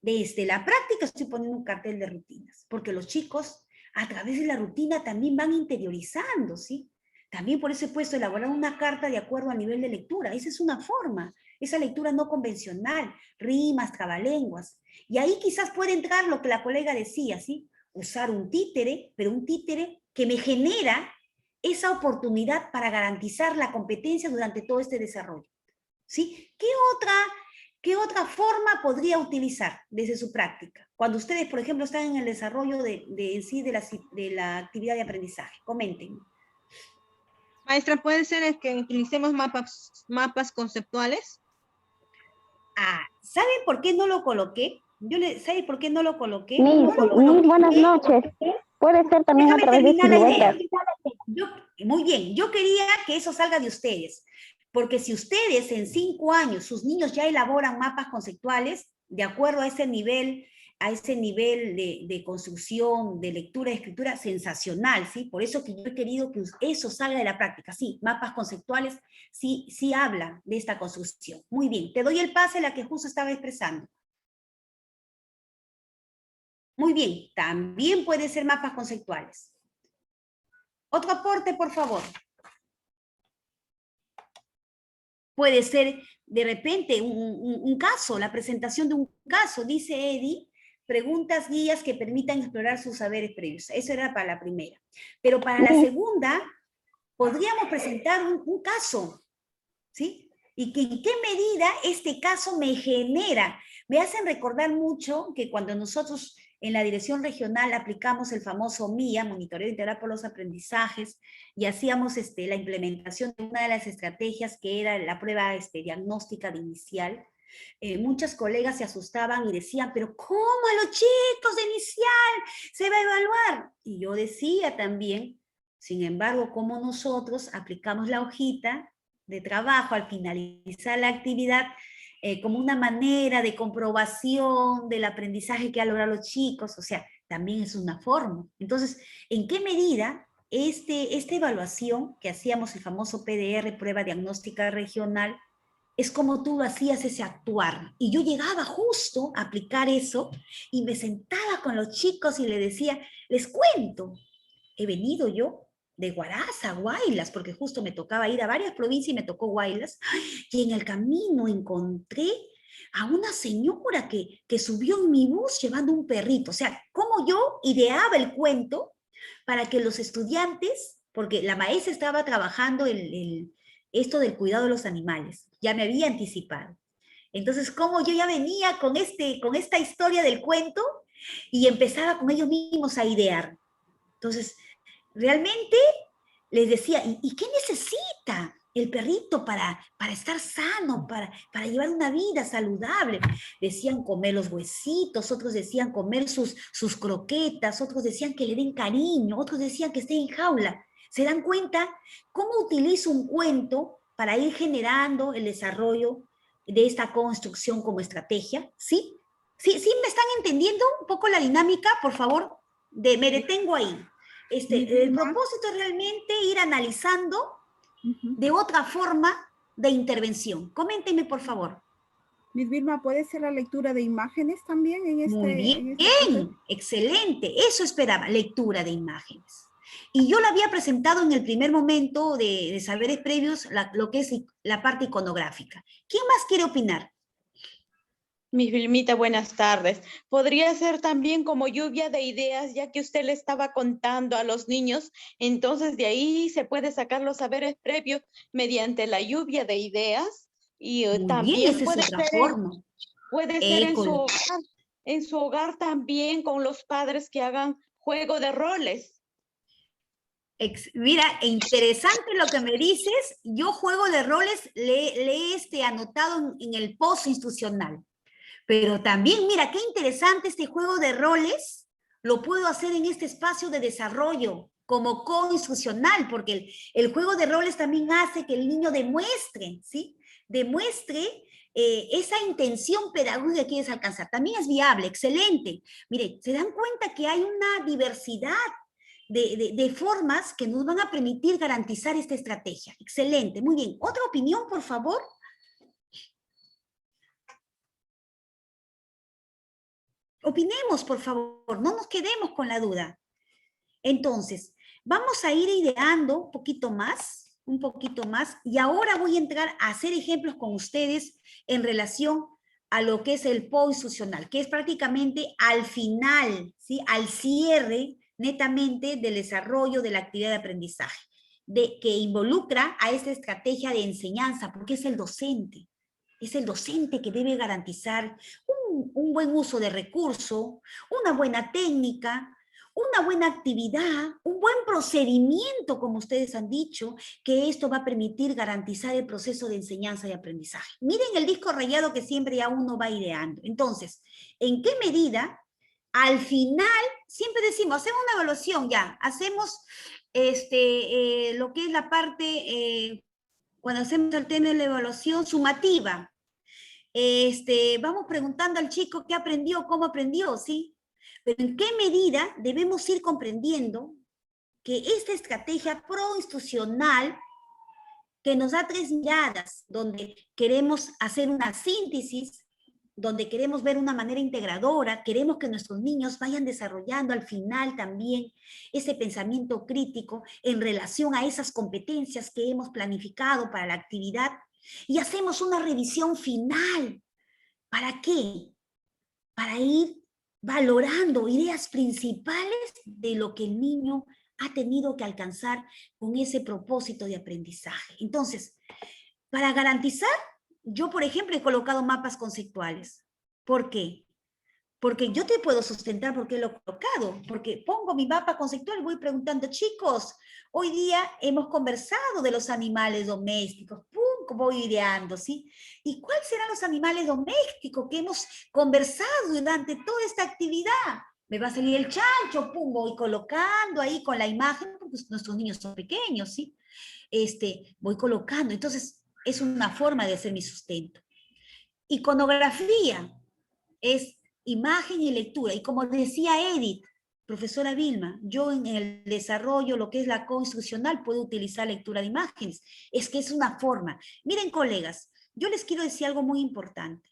desde la práctica estoy poniendo un cartel de rutinas, porque los chicos a través de la rutina también van interiorizando, ¿sí? También por eso he puesto elaborar una carta de acuerdo al nivel de lectura. Esa es una forma, esa lectura no convencional, rimas, trabalenguas. Y ahí quizás puede entrar lo que la colega decía, ¿sí? Usar un títere, pero un títere que me genera esa oportunidad para garantizar la competencia durante todo este desarrollo, ¿sí? ¿Qué otra forma podría utilizar desde su práctica? Cuando ustedes, por ejemplo, están en el desarrollo de la actividad de aprendizaje. Comenten. Maestra, ¿puede ser que utilicemos mapas conceptuales? ¿Saben por qué no lo coloqué? ¿Saben por qué no lo coloqué? Buenas noches. Puede ser también a través de siluetas. Muy bien, yo quería que eso salga de ustedes, porque si ustedes en 5 años, sus niños ya elaboran mapas conceptuales, de acuerdo a ese nivel de construcción, de lectura y escritura, sensacional, ¿sí? Por eso que yo he querido que eso salga de la práctica, sí, mapas conceptuales, sí habla de esta construcción. Muy bien, te doy el pase a la que justo estaba expresando. Muy bien, también puede ser mapas conceptuales. Otro aporte, por favor. Puede ser, de repente, un caso, la presentación de un caso, dice Eddie, preguntas guías que permitan explorar sus saberes previos. Eso era para la primera. Pero para la segunda, podríamos presentar un caso, ¿sí? Y que en qué medida este caso me genera. Me hacen recordar mucho que cuando nosotros en la dirección regional aplicamos el famoso MIA, Monitoreo Integral por los Aprendizajes, y hacíamos la implementación de una de las estrategias que era la prueba diagnóstica de inicial. Muchas colegas se asustaban y decían, pero ¿cómo a los chicos de inicial se va a evaluar? Y yo decía también, sin embargo, ¿cómo nosotros aplicamos la hojita de trabajo al finalizar la actividad como una manera de comprobación del aprendizaje que han logrado los chicos? O sea, también es una forma. Entonces, ¿en qué medida esta evaluación que hacíamos, el famoso PDR, prueba diagnóstica regional, es como tú hacías ese actuar? Y yo llegaba justo a aplicar eso y me sentaba con los chicos y les decía, les cuento, he venido yo de Huaraz a Huaylas, porque justo me tocaba ir a varias provincias y me tocó Huaylas, y en el camino encontré a una señora que subió en mi bus llevando un perrito. O sea, cómo yo ideaba el cuento para que los estudiantes, porque la maestra estaba trabajando esto del cuidado de los animales, ya me había anticipado. Entonces, cómo yo ya venía con esta historia del cuento y empezaba con ellos mismos a idear. Entonces, realmente les decía, ¿y qué necesita el perrito para estar sano, para llevar una vida saludable? Decían comer los huesitos, otros decían comer sus croquetas, otros decían que le den cariño, otros decían que esté en jaula. ¿Se dan cuenta cómo utilizo un cuento para ir generando el desarrollo de esta construcción como estrategia? ¿Sí? ¿Sí me están entendiendo un poco la dinámica? Por favor, me detengo ahí. El propósito es realmente ir analizando de otra forma de intervención. Coméntenme, por favor. Miss Vilma, ¿puede ser la lectura de imágenes también en este? Muy bien, excelente. Eso esperaba, lectura de imágenes. Y yo lo había presentado en el primer momento de saberes previos, lo que es la parte iconográfica. ¿Quién más quiere opinar? Miss Vilmita, buenas tardes. Podría ser también como lluvia de ideas, ya que usted le estaba contando a los niños, entonces de ahí se puede sacar los saberes previos mediante la lluvia de ideas y Muy también bien, esa puede es otra ser forma. Puede ser en su hogar también con los padres que hagan juego de roles. Mira, interesante lo que me dices. Yo juego de roles, le he anotado en el post institucional. Pero también, mira, qué interesante este juego de roles. Lo puedo hacer en este espacio de desarrollo como co-institucional, porque el juego de roles también hace que el niño demuestre, ¿sí? Demuestre esa intención pedagógica que quieres alcanzar. También es viable, excelente. Mire, se dan cuenta que hay una diversidad de formas que nos van a permitir garantizar esta estrategia. Excelente, muy bien. ¿Otra opinión, por favor? Opinemos, por favor, no nos quedemos con la duda. Entonces, vamos a ir ideando un poquito más, y ahora voy a entrar a hacer ejemplos con ustedes en relación a lo que es el PO institucional, que es prácticamente al final, ¿sí? Al cierre netamente del desarrollo de la actividad de aprendizaje, que involucra a esta estrategia de enseñanza, porque es el docente que debe garantizar un buen uso de recurso, una buena técnica, una buena actividad, un buen procedimiento, como ustedes han dicho, que esto va a permitir garantizar el proceso de enseñanza y aprendizaje. Miren el disco rayado que siempre ya uno va ideando. Entonces, ¿en qué medida? Al final, siempre decimos, hacemos una evaluación ya, hacemos lo que es la parte, cuando hacemos el tema de la evaluación sumativa, vamos preguntando al chico qué aprendió, cómo aprendió, ¿sí? Pero en qué medida debemos ir comprendiendo que esta estrategia proinstitucional que nos da 3 miradas, donde queremos hacer una síntesis, donde queremos ver una manera integradora, queremos que nuestros niños vayan desarrollando al final también ese pensamiento crítico en relación a esas competencias que hemos planificado para la actividad, y hacemos una revisión final. ¿Para qué? Para ir valorando ideas principales de lo que el niño ha tenido que alcanzar con ese propósito de aprendizaje. Entonces, para garantizar, yo, por ejemplo, he colocado mapas conceptuales. ¿Por qué? Porque yo te puedo sustentar por qué lo he colocado, porque pongo mi mapa conceptual y voy preguntando, chicos, hoy día hemos conversado de los animales domésticos, ¡pum!, voy ideando, ¿sí? ¿Y cuáles serán los animales domésticos que hemos conversado durante toda esta actividad? Me va a salir el chancho, pum, voy colocando ahí con la imagen, porque nuestros niños son pequeños, ¿sí? Voy colocando, entonces es una forma de hacer mi sustento. Iconografía es imagen y lectura, y como decía Edith, profesora Vilma, yo en el desarrollo, lo que es la co-instruccional, puedo utilizar lectura de imágenes, es que es una forma. Miren, colegas, yo les quiero decir algo muy importante.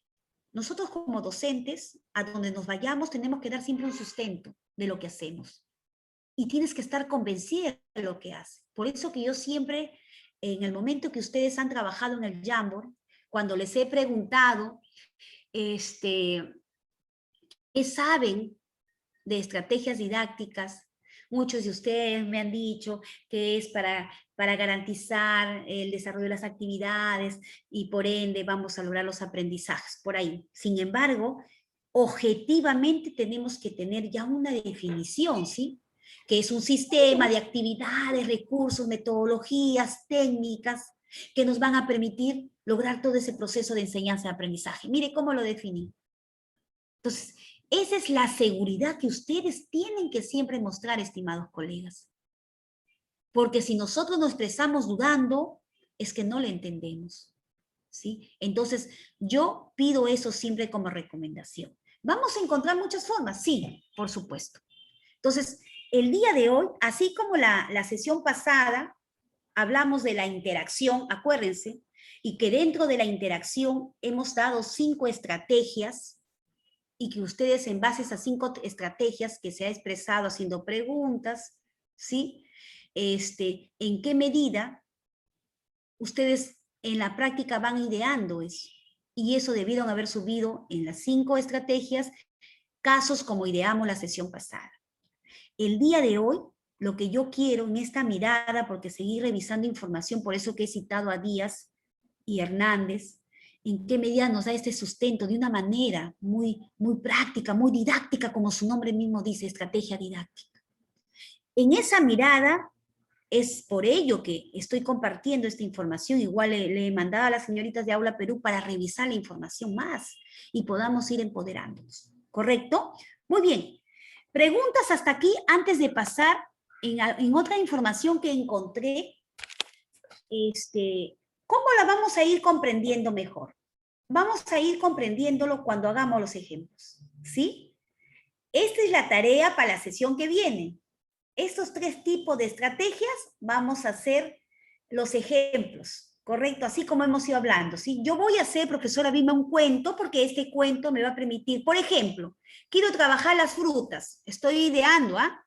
Nosotros como docentes, a donde nos vayamos, tenemos que dar siempre un sustento de lo que hacemos. Y tienes que estar convencida de lo que haces. Por eso que yo siempre, en el momento que ustedes han trabajado en el Jamboard, cuando les he preguntado, ¿qué saben de estrategias didácticas? Muchos de ustedes me han dicho que es para garantizar el desarrollo de las actividades y por ende vamos a lograr los aprendizajes, por ahí. Sin embargo, objetivamente tenemos que tener ya una definición, ¿sí? Que es un sistema de actividades, recursos, metodologías, técnicas que nos van a permitir lograr todo ese proceso de enseñanza y aprendizaje. Mire cómo lo definí. Entonces, esa es la seguridad que ustedes tienen que siempre mostrar, estimados colegas. Porque si nosotros nos expresamos dudando, es que no le entendemos, ¿sí? Entonces, yo pido eso siempre como recomendación. ¿Vamos a encontrar muchas formas? Sí, por supuesto. Entonces, el día de hoy, así como la sesión pasada, hablamos de la interacción, acuérdense, y que dentro de la interacción hemos dado 5 estrategias, y que ustedes en base a esas 5 estrategias que se ha expresado haciendo preguntas, ¿sí? ¿En qué medida ustedes en la práctica van ideando eso? Y eso debieron haber subido en las 5 estrategias, casos como ideamos la sesión pasada. El día de hoy, lo que yo quiero en esta mirada, porque seguí revisando información, por eso que he citado a Díaz y Hernández, en qué medida nos da este sustento de una manera muy práctica, muy didáctica, como su nombre mismo dice, estrategia didáctica. En esa mirada, es por ello que estoy compartiendo esta información. Igual le he mandado a las señoritas de Aula Perú para revisar la información más y podamos ir empoderándonos. ¿Correcto? Muy bien. Preguntas hasta aquí antes de pasar en otra información que encontré. ¿Cómo la vamos a ir comprendiendo mejor? Vamos a ir comprendiéndolo cuando hagamos los ejemplos. ¿Sí? Esta es la tarea para la sesión que viene. Estos 3 tipos de estrategias vamos a hacer los ejemplos, ¿correcto? Así como hemos ido hablando, ¿sí? Yo voy a hacer, profesora Vilma, un cuento porque este cuento me va a permitir, por ejemplo, quiero trabajar las frutas, estoy ideando, ¿ah?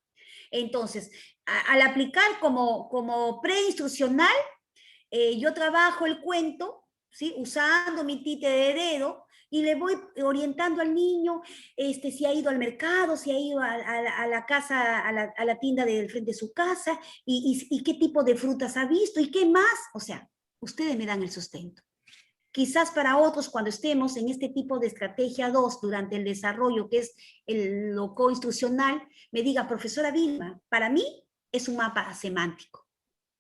Entonces, al aplicar como preinstruccional, yo trabajo el cuento, ¿sí? Usando mi tite de dedo, y le voy orientando al niño si ha ido al mercado, si ha ido a la casa, a la tienda del frente de su casa, y qué tipo de frutas ha visto, y qué más. O sea, ustedes me dan el sustento. Quizás para otros, cuando estemos en este tipo de estrategia 2, durante el desarrollo, que es lo coinstruccional, me diga, profesora Vilma, para mí es un mapa semántico.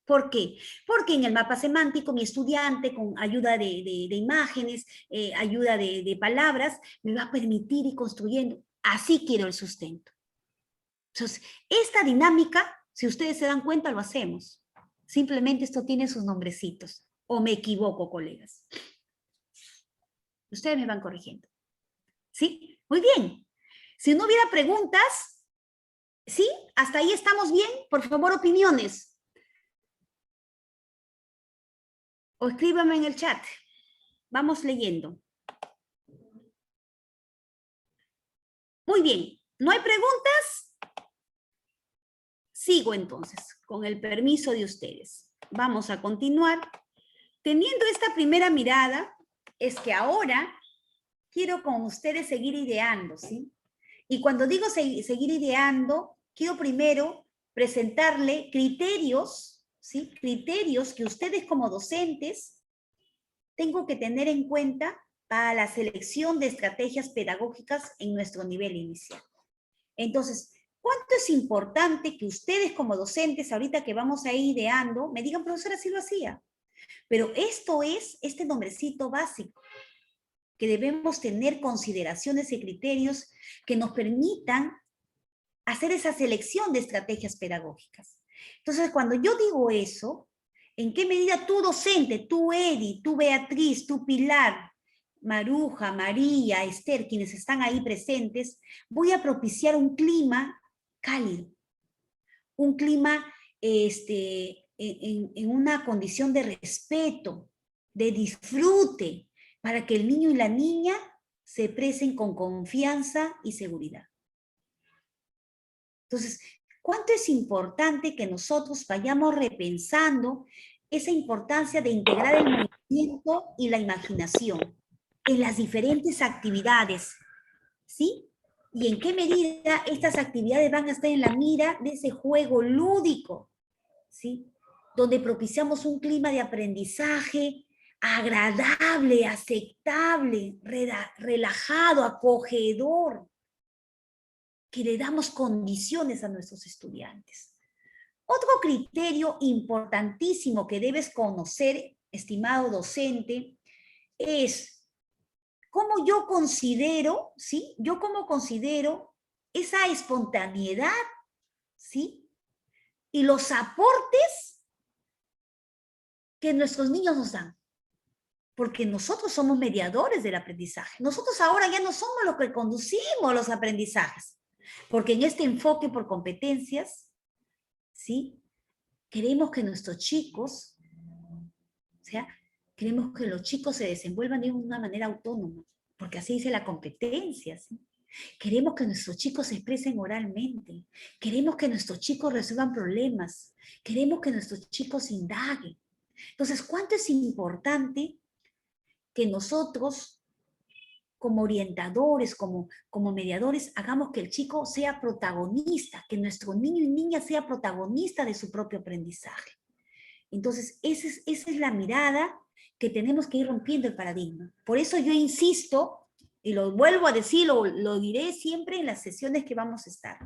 ¿Por qué? Porque en el mapa semántico mi estudiante, con ayuda de imágenes, ayuda de palabras, me va a permitir ir construyendo. Así quiero el sustento. Entonces, esta dinámica, si ustedes se dan cuenta, lo hacemos. Simplemente esto tiene sus nombrecitos. ¿O me equivoco, colegas? Ustedes me van corrigiendo. ¿Sí? Muy bien. Si no hubiera preguntas, ¿sí? ¿Hasta ahí estamos bien? Por favor, opiniones. O escríbame en el chat. Vamos leyendo. Muy bien. ¿No hay preguntas? Sigo entonces, con el permiso de ustedes. Vamos a continuar. Teniendo esta primera mirada, es que ahora quiero con ustedes seguir ideando, ¿sí? Y cuando digo seguir ideando, quiero primero presentarle criterios, ¿sí? Criterios que ustedes como docentes tengo que tener en cuenta para la selección de estrategias pedagógicas en nuestro nivel inicial. Entonces, ¿cuánto es importante que ustedes como docentes, ahorita que vamos a ir ideando, me digan, profesora, sí lo hacía? Pero esto es este nombrecito básico, que debemos tener consideraciones y criterios que nos permitan hacer esa selección de estrategias pedagógicas. Entonces, cuando yo digo eso, ¿en qué medida tú docente, tú Edi, tú Beatriz, tú Pilar, Maruja, María, Esther, quienes están ahí presentes, voy a propiciar un clima cálido, un clima en una condición de respeto, de disfrute, para que el niño y la niña se expresen con confianza y seguridad? Entonces, ¿cuánto es importante que nosotros vayamos repensando esa importancia de integrar el movimiento y la imaginación en las diferentes actividades? ¿Sí? Y en qué medida estas actividades van a estar en la mira de ese juego lúdico, ¿sí? Donde propiciamos un clima de aprendizaje agradable, aceptable, relajado, acogedor, que le damos condiciones a nuestros estudiantes. Otro criterio importantísimo que debes conocer, estimado docente, es cómo yo considero, ¿sí? Yo cómo considero esa espontaneidad, ¿sí? Y los aportes que nuestros niños nos dan. Porque nosotros somos mediadores del aprendizaje. Nosotros ahora ya no somos los que conducimos los aprendizajes. Porque en este enfoque por competencias, ¿sí? Queremos que nuestros chicos, o sea, queremos que los chicos se desenvuelvan de una manera autónoma, porque así dice la competencia, ¿sí? Queremos que nuestros chicos se expresen oralmente, queremos que nuestros chicos resuelvan problemas, queremos que nuestros chicos indaguen. Entonces, ¿cuánto es importante que nosotros, como orientadores, como mediadores, hagamos que el chico sea protagonista, que nuestro niño y niña sea protagonista de su propio aprendizaje? Entonces, esa es la mirada que tenemos que ir rompiendo el paradigma. Por eso yo insisto, y lo vuelvo a decir, lo diré siempre en las sesiones que vamos a estar.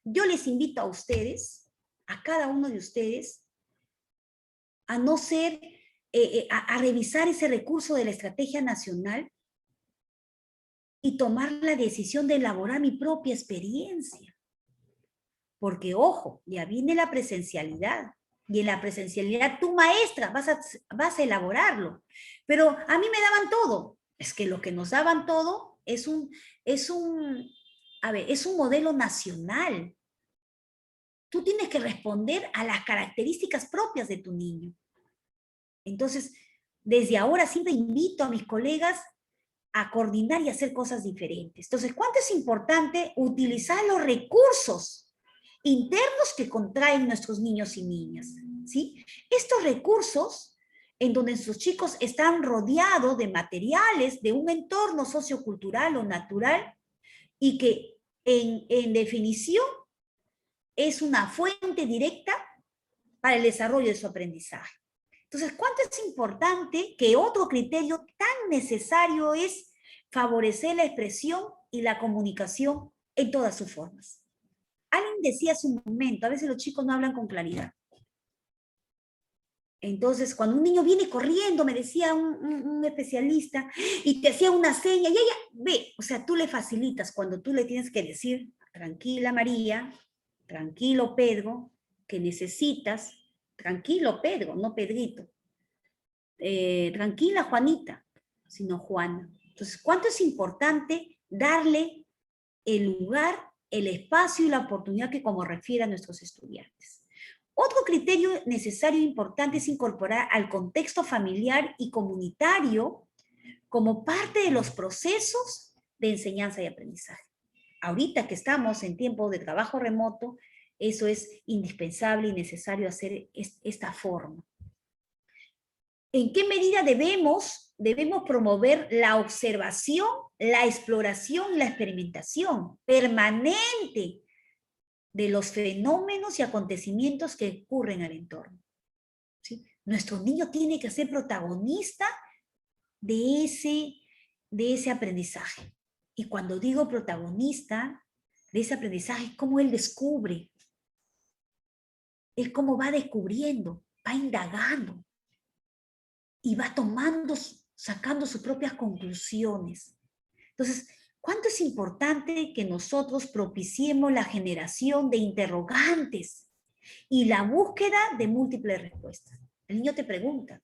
Yo les invito a ustedes, a cada uno de ustedes, a no ser, a revisar ese recurso de la estrategia nacional y tomar la decisión de elaborar mi propia experiencia. Porque, ojo, ya viene la presencialidad. Y en la presencialidad, tu maestra, vas a elaborarlo. Pero a mí me daban todo. Es que lo que nos daban todo es un modelo nacional. Tú tienes que responder a las características propias de tu niño. Entonces, desde ahora siempre invito a mis colegas a coordinar y hacer cosas diferentes. Entonces, ¿cuánto es importante utilizar los recursos internos que contraen nuestros niños y niñas? ¿Sí? Estos recursos, en donde sus chicos están rodeados de materiales, de un entorno sociocultural o natural, y que en definición es una fuente directa para el desarrollo de su aprendizaje. Entonces, ¿cuánto es importante que otro criterio tan necesario es favorecer la expresión y la comunicación en todas sus formas? Alguien decía hace un momento, a veces los chicos no hablan con claridad. Entonces, cuando un niño viene corriendo, me decía un especialista, y te hacía una seña, y ella ve, o sea, tú le facilitas cuando tú le tienes que decir, tranquila María, tranquilo Pedro, que necesitas, tranquilo Pedro, no Pedrito, tranquila Juanita, sino Juana. Entonces, ¿cuánto es importante darle el lugar, el espacio y la oportunidad que como refiere a nuestros estudiantes? Otro criterio necesario e importante es incorporar al contexto familiar y comunitario como parte de los procesos de enseñanza y aprendizaje. Ahorita que estamos en tiempo de trabajo remoto, eso es indispensable y necesario hacer esta forma. ¿En qué medida debemos promover la observación, la exploración y la experimentación permanente de los fenómenos y acontecimientos que ocurren al entorno? ¿Sí? Nuestro niño tiene que ser protagonista de ese aprendizaje. Y cuando digo protagonista de ese aprendizaje, es cómo él descubre, es cómo va descubriendo, va indagando y va sacando sus propias conclusiones. Entonces, ¿cuánto es importante que nosotros propiciemos la generación de interrogantes y la búsqueda de múltiples respuestas? El niño te pregunta.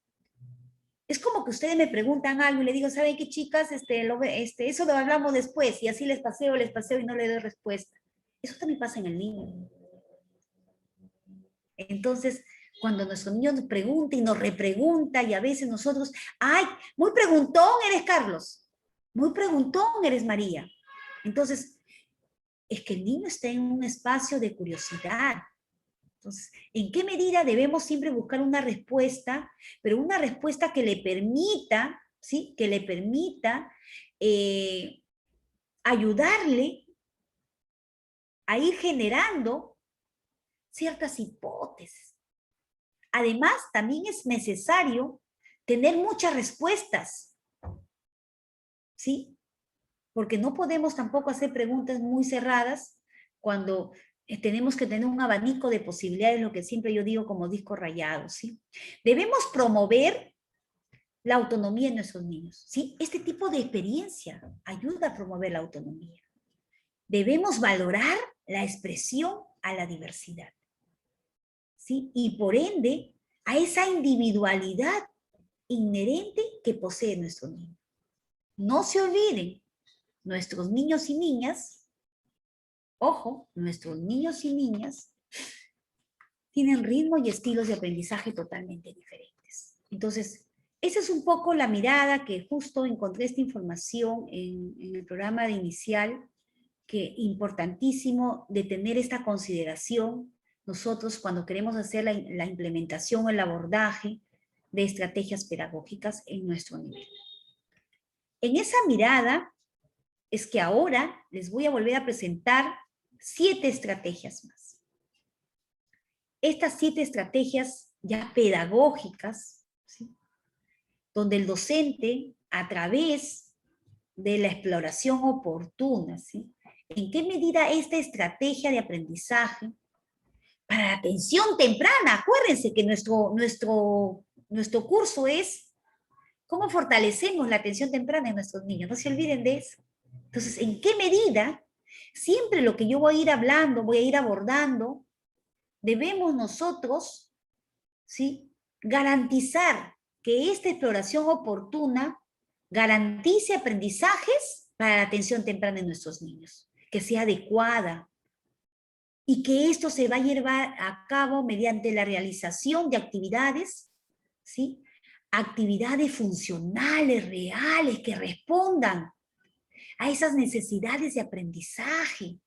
Es como que ustedes me preguntan algo y le digo, ¿saben qué, chicas? Eso lo hablamos después, y así les paseo y no le doy respuesta. Eso también pasa en el niño. Entonces, cuando nuestro niño nos pregunta y nos repregunta, y a veces nosotros, ¡ay, muy preguntón eres, Carlos! Muy preguntón eres, María. Entonces, es que el niño está en un espacio de curiosidad. Entonces, ¿en qué medida debemos siempre buscar una respuesta, pero una respuesta que le permita, ¿sí? Que le permita ayudarle a ir generando ciertas hipótesis? Además, también es necesario tener muchas respuestas, ¿sí? Porque no podemos tampoco hacer preguntas muy cerradas cuando tenemos que tener un abanico de posibilidades, lo que siempre yo digo como disco rayado, ¿sí? Debemos promover la autonomía de nuestros niños, ¿sí? Este tipo de experiencia ayuda a promover la autonomía. Debemos valorar la expresión a la diversidad, ¿sí? Y por ende, a esa individualidad inherente que posee nuestro niño. No se olviden, nuestros niños y niñas, ojo, nuestros niños y niñas tienen ritmos y estilos de aprendizaje totalmente diferentes. Entonces, esa es un poco la mirada que justo encontré esta información en el programa de inicial, que importantísimo de tener esta consideración nosotros cuando queremos hacer la implementación o el abordaje de estrategias pedagógicas en nuestro nivel. En esa mirada es que ahora les voy a volver a presentar 7 estrategias más. Estas 7 estrategias ya pedagógicas, ¿sí? donde el docente, a través de la exploración oportuna, ¿sí? ¿En qué medida esta estrategia de aprendizaje para la atención temprana? Acuérdense que nuestro curso es cómo fortalecemos la atención temprana en nuestros niños. No se olviden de eso. Entonces, ¿en qué medida? Siempre lo que yo voy a ir hablando, voy a ir abordando, debemos nosotros, ¿sí?, garantizar que esta exploración oportuna garantice aprendizajes para la atención temprana de nuestros niños, que sea adecuada, y que esto se va a llevar a cabo mediante la realización de actividades, ¿sí?, actividades funcionales, reales, que respondan a esas necesidades de aprendizaje.